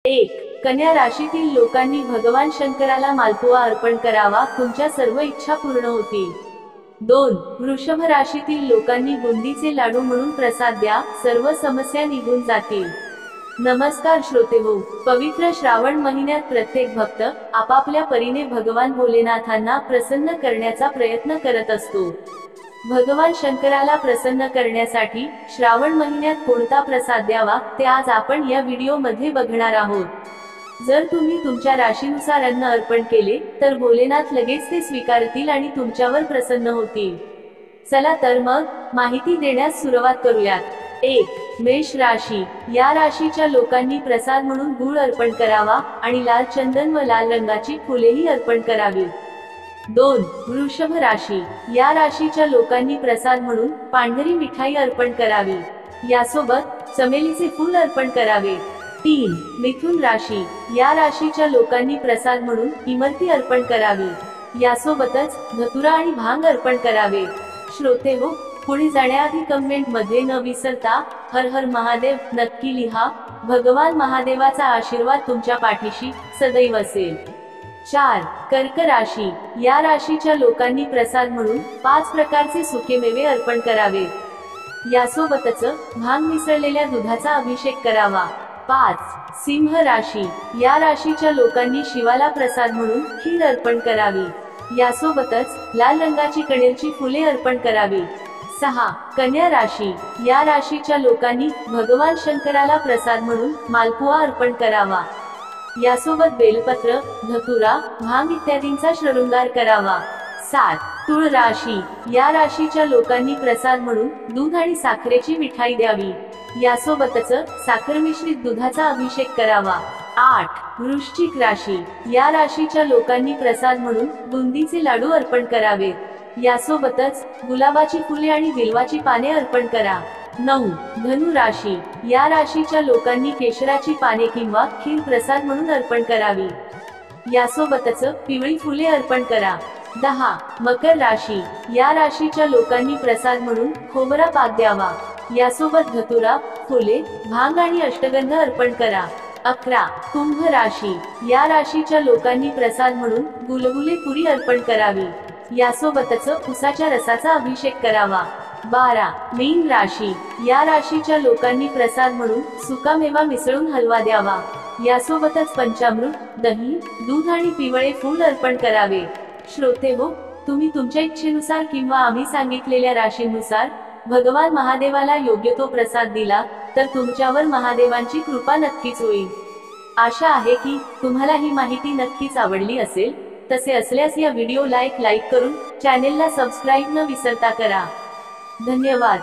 1. कन्या राशीतील लोकांनी भगवान शंकराला मालपुआ अर्पण करावा, तुमच्या सर्व इच्छा पूर्ण होतील. 2. वृषभ राशीतील लोकांनी बुंदीचे लाडू म्हणून प्रसाद द्या, सर्व समस्या निघून जातील. नमस्कार श्रोतेहो, पवित्र श्रावण महिन्यात प्रत्येक भक्त आपापल्या परीने भगवान भोलेनाथांना प्रसन्न करण्याचा प्रयत्न करत असतो. भगवान शंकराला प्रसन्न करण्यासाठी श्रावण महिन्यात कोणता प्रसाद द्यावा ते आज आपण या व्हिडिओ मध्ये बघणार आहोत. जर तुम्ही तुमच्या राशीनुसार अन्न अर्पण केले तर भोलेनाथ लगेच ते स्वीकारतील आणि तुमच्यावर प्रसन्न होतील. चला तर मग माहिती देण्यास सुरुवात करूयात. 1. मेष राशी. या राशीच्या लोकांनी प्रसाद म्हणून गूळ अर्पण करावा आणि लाल चंदन व लाल रंगाची फुलेही अर्पण करावी. 2. वृषभ राशी. या राशीच्या लोकांनी प्रसाद म्हणून पांढरी मिठाई अर्पण करावी, यासोबत चमेलीचे फूल अर्पण करावे. 3. मिथुन राशी. या राशीच्या लोकांनी प्रसाद म्हणून इमरती अर्पण करावी, यासोबतच धतुरा आणि भांग अर्पण करावे. श्रोतेहो, पुढे जाण्याआधी कमेंट मध्ये न विसरता हर हर महादेव नक्की लिहा. भगवान महादेवाचा आशीर्वाद तुमच्या पाठीशी सदैव असेल. 4. कर्क राशी. या राशीच्या लोकांनी प्रसाद म्हणून 5 प्रकारचे सुकेमेवे अर्पण करावे, यासोबतच भांग मिसळलेल्या दुधाचा अभिषेक करावा. 5. सिंह राशी. या राशीच्या लोकांनी शिवाला प्रसाद म्हणून खीर अर्पण करावी, यासोबतच लाल रंगाची कणेरची फुले अर्पण करावी. 6. कन्या राशी. या राशीच्या लोकांनी भगवान शंकराला प्रसाद म्हणून मालपुआ अर्पण करावा, यासोबत बेलपत्र, धतुरा, भांग इत्यादींचा शृंगार करावा. 7. तुळ राशी. या राशीच्या लोकांनी प्रसाद म्हणून दूध आणि साखरेची मिठाई द्यावी, यासोबतच साखर मिश्रित दुधाचा अभिषेक करावा. 8. वृश्चिक राशी. या राशीच्या लोकांनी प्रसाद म्हणून बुंदीचे लाडू अर्पण करावेत, यासोबतच गुलाबाची फुले आणि बिल्वाची पाने अर्पण करा. 9. धनु राशी. या राशीच्या लोकांनी केशराची पाने किंवा खीर प्रसाद म्हणून अर्पण करावी, यासोबतच पिवळी फुले अर्पण करा. 10. मकर राशी. या राशीच्या लोकांनी प्रसाद म्हणून खोबरा पाक द्यावा, यासोबत धतुरा, फुले, भांग आणि अष्टगंध अर्पण करा. 11. कुंभ राशी. या राशीच्या लोकांनी प्रसाद म्हणून गुलगुले पुरी अर्पण करावी, यासोबतच उसाच्या रसाचा अभिषेक करावा. 12. मीन राशी. या राशीच्या लोकांनी प्रसाद म्हणून सुकामेवा मिसळून हलवा द्यावा, यासोबतच पंचामृत, दही, दूध आणि पिवळे फूल अर्पण करावे. श्रोतेहो, तुम्ही तुमच्या इच्छेनुसार किंवा आम्ही सांगितलेल्या राशीनुसार भगवान महादेवाला योग्य तो प्रसाद दिला तर तुमच्यावर महादेवांची कृपा नक्कीच होईल. आशा आहे की तुम्हाला ही माहिती नक्कीच आवडली असेल. तसे असल्यास या व्हिडिओ लाईक करून चॅनेलला सबस्क्राईब न विसरता करा. धन्यवाद.